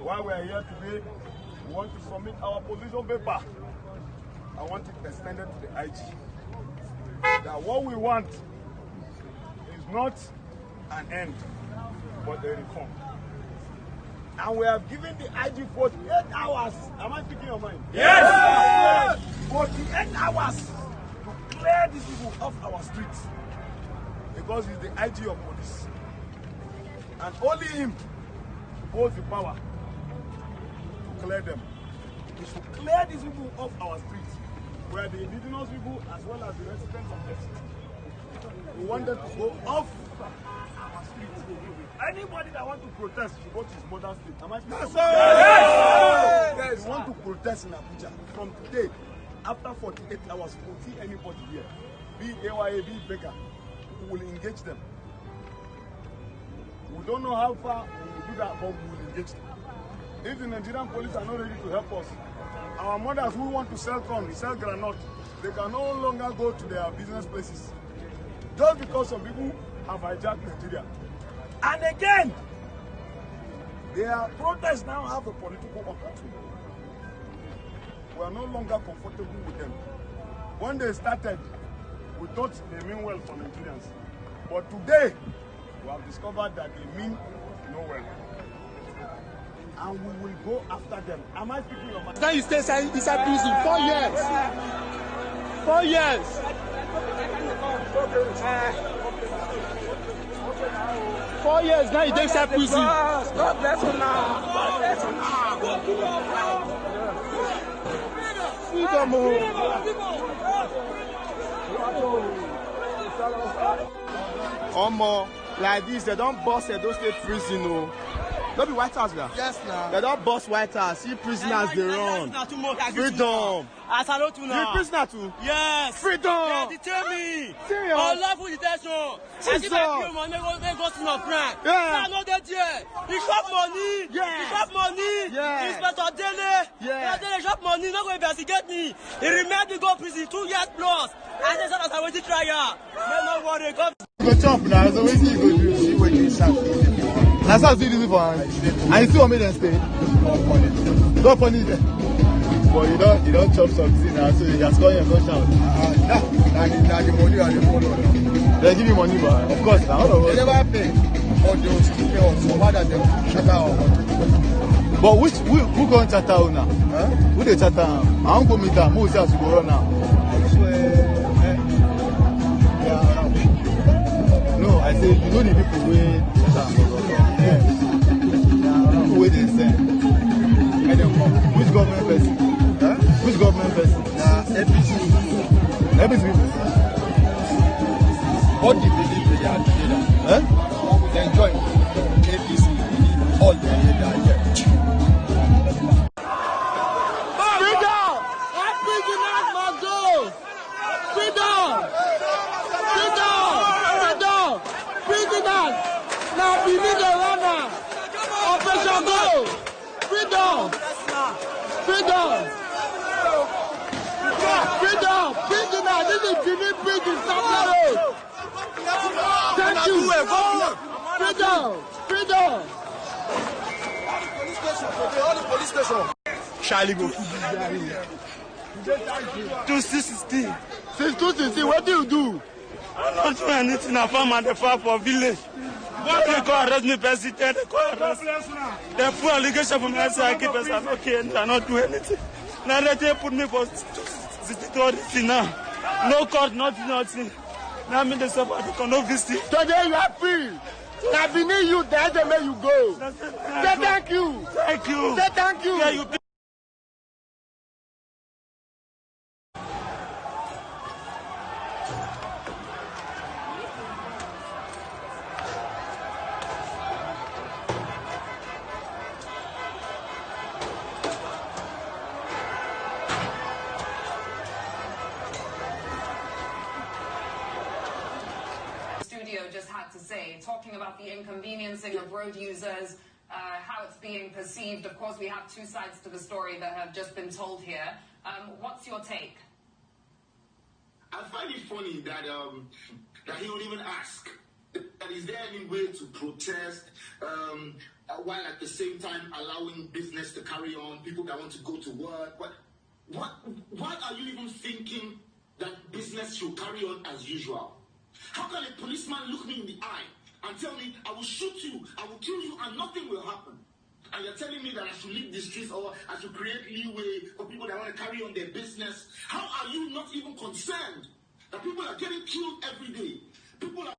While we are here today, we want to submit our position paper. I want it extended to the IG. That what we want is not an end, but a reform. And we have given the IG 48 hours. Am I speaking your mind? Yes! 48 hours to clear these people off our streets. Because he's the IG of police. And only him holds the power to clear them. We should clear these people off our streets, where the indigenous people as well as the residents of the city. We want them to go off our streets. Anybody that wants to protest should go to his mother's state. Am I speaking? Yes! Yes! We want to protest in Abuja. From today, after 48 hours, we will see anybody here, be AYA, be Baker, we will engage them. We don't know how far we will do that, but we will engage them. If the Nigerian police are not ready to help us, our mothers who want to sell corn, sell granite, they can no longer go to their business places. Just because some people have hijacked Nigeria. And again, their protests now have a political opportunity. We are no longer comfortable with them. When they started, we thought they mean well for Nigerians. But today, we have discovered that they mean no well. And we will go after them. Am I speaking your mind? Now you stay inside prison 4 years. 4 years. 4 years now you stay inside prison. God bless you now. God bless you now. Freedom. Omo, like this, they don't bust those state prison, no. Don't be White House now. Yes, now. They don't bust White House. See prisoners they run. Freedom. As I know to now. You prisoner too? Yes. Freedom. Yeah, detain me. Serious? Unlawful detention. As if I kill money, go to my friend. Yeah. I know that here. He shop money. Yeah. He shop money. Yeah. Inspector Dele. Yeah. Dele shop money. Not going to investigate me. He remained to go prison 2 years plus. And then as I went to trial. No worry. Come. Go chop now. So what you go do? See what you say. That's how you do it for hand. And you still want me to stay? Don't punish them. But you don't chop something now, so you can score your gunshot. That's the money and the phone. They give you money, but of course, now all of us. They never pay. Or they will still pay us. So why that they shut our money? But who go charter now? Huh? Who they charter? I don't go meet them. Who say I should go run now? No, I say you know the people wey people wey dey send. Let them come. Which government person? Huh? Which government person? APC. APC people. What do you believe they are together? Huh? They join APC. All they are here. Freedom! All prisoners must go! Freedom! Freedom! Freedom! Prisoners! Now we need a runner! Operation Go! Freedom! Freedom! Freedom! Prisoners! This is Benin prison, Saturday! Thank you! Freedom! Freedom! All the police station. Charlie go. 216. Since 216, what do you do? I don't do anything. I found my farm for village. When they go arrest me, president, they go arrest me. They put allegation from me, I keep us. I'm okay, and I not do anything. Now they put me for 260 now. No court, nothing. Now I'm in the suburb, I can no visit. Today you are free. I believe you, that's the way you go. Say thank you. Thank you. Say thank you. Yeah, you. Just had to say, talking about the inconveniencing of road users, how it's being perceived. Of course, we have two sides to the story that have just been told here. What's your take? I find it funny that that he don't even ask. That is there any way to protest while at the same time allowing business to carry on, people that want to go to work? What are you even thinking that business should carry on as usual? How can a policeman look me in the eye and tell me, I will shoot you, I will kill you, and nothing will happen? And you're telling me that I should leave the streets or I should create leeway for people that want to carry on their business? How are you not even concerned that people are getting killed every day? People are...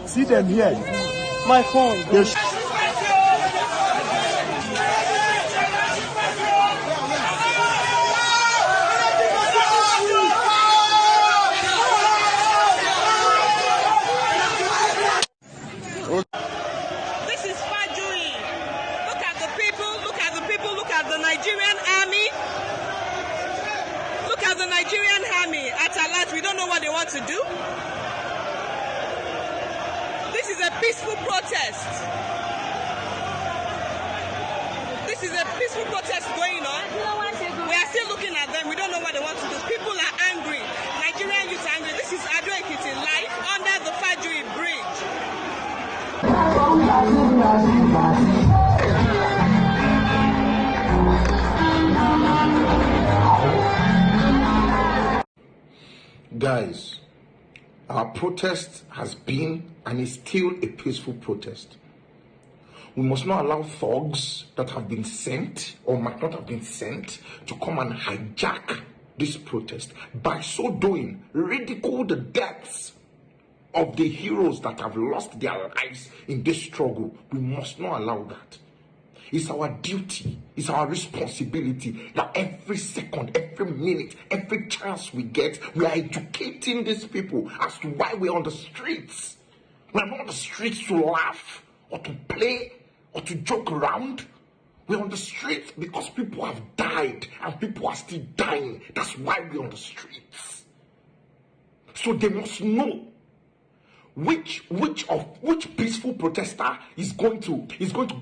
See them here. My phone. Yes. This is Fajuri. Look at the people, look at the people, look at the Nigerian army. Look at the Nigerian army. At Alat, we don't know what they want to do. This is a peaceful protest. This is a peaceful protest going on. We are still looking at them. We don't know what they want to do. People are angry. Nigerian youth are angry. This is Ado Ekiti live under the Fajuri bridge. Guys, our protest has been and is still a peaceful protest. We must not allow thugs that have been sent or might not have been sent to come and hijack this protest. By so doing, ridicule the deaths of the heroes that have lost their lives in this struggle. We must not allow that. It's our duty, it's our responsibility that every second, every minute, every chance we get, we are educating these people as to why we're on the streets. We're not on the streets to laugh or to play or to joke around. We're on the streets because people have died and people are still dying. That's why we're on the streets. So they must know which peaceful protester is going to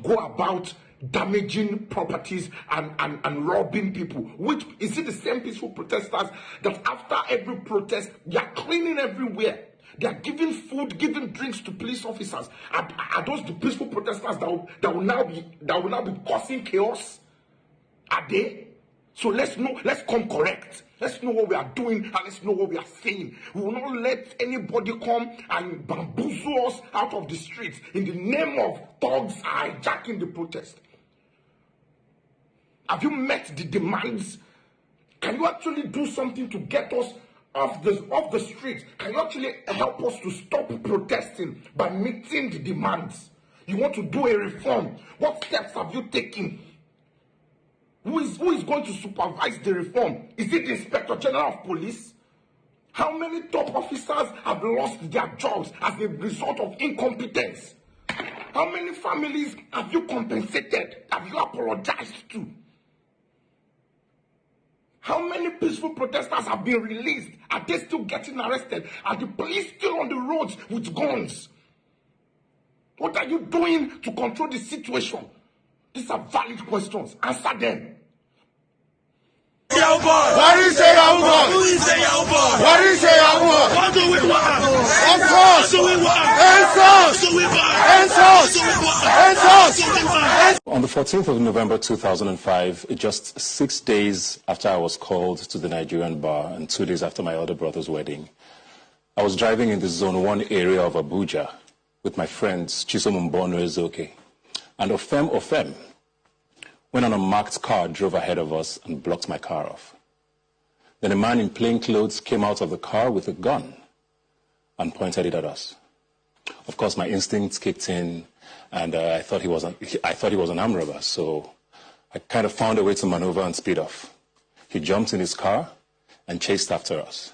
go about damaging properties and robbing people. Which is it the same peaceful protesters that after every protest they are cleaning everywhere, they are giving food, giving drinks to police officers? Are those the peaceful protesters that will now be causing chaos? Are they? So let's come correct. Let's know what we are doing and let's know what we are saying. We will not let anybody come and bamboozle us out of the streets in the name of thugs hijacking the protest. Have you met the demands? Can you actually do something to get us off the streets? Can you actually help us to stop protesting by meeting the demands? You want to do a reform. What steps have you taken? Who is going to supervise the reform? Is it the Inspector General of Police? How many top officers have lost their jobs as a result of incompetence? How many families have you compensated? Have you apologized to? How many peaceful protesters have been released? Are they still getting arrested? Are the police still on the roads with guns? What are you doing to control the situation? These are valid questions. Answer them. What do you say, young boy? Who is the young boy? What do you say, young boy? What do we want? Answers! What do we want? Answers! What do we want? Answers! What do we want? On the 14th of November 2005, just 6 days after I was called to the Nigerian bar and 2 days after my elder brother's wedding, I was driving in the Zone 1 area of Abuja with my friends Chisom Mbono Ezoke and Ofem, when an unmarked car drove ahead of us and blocked my car off. Then a man in plain clothes came out of the car with a gun and pointed it at us. Of course, my instincts kicked in, and I thought he was an armed robber, so I kind of found a way to maneuver and speed off. He jumped in his car and chased after us.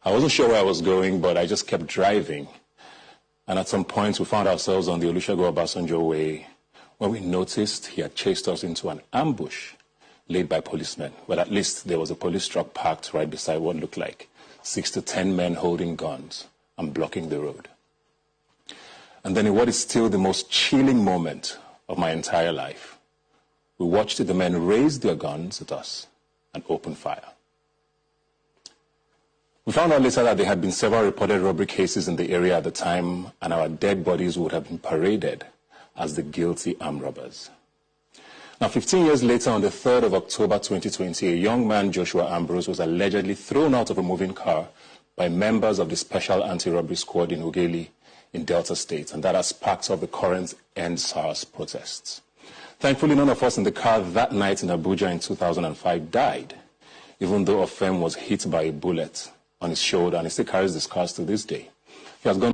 I wasn't sure where I was going, but I just kept driving. And at some point, we found ourselves on the Olusegun Obasanjo way, where we noticed he had chased us into an ambush laid by policemen. Well, at least there was a police truck parked right beside what looked like 6 to 10 men holding guns and blocking the road. And then in what is still the most chilling moment of my entire life, we watched the men raise their guns at us and open fire. We found out later that there had been several reported robbery cases in the area at the time, and our dead bodies would have been paraded as the guilty armed robbers. Now, 15 years later, on the 3rd of October 2020, a young man, Joshua Ambrose, was allegedly thrown out of a moving car by members of the Special Anti-Robbery Squad in Ughelli in Delta State, and that has sparked off the current End SARS protests. Thankfully, none of us in the car that night in Abuja in 2005 died, even though Ofem was hit by a bullet on his shoulder, and he still carries the scars to this day. He has gone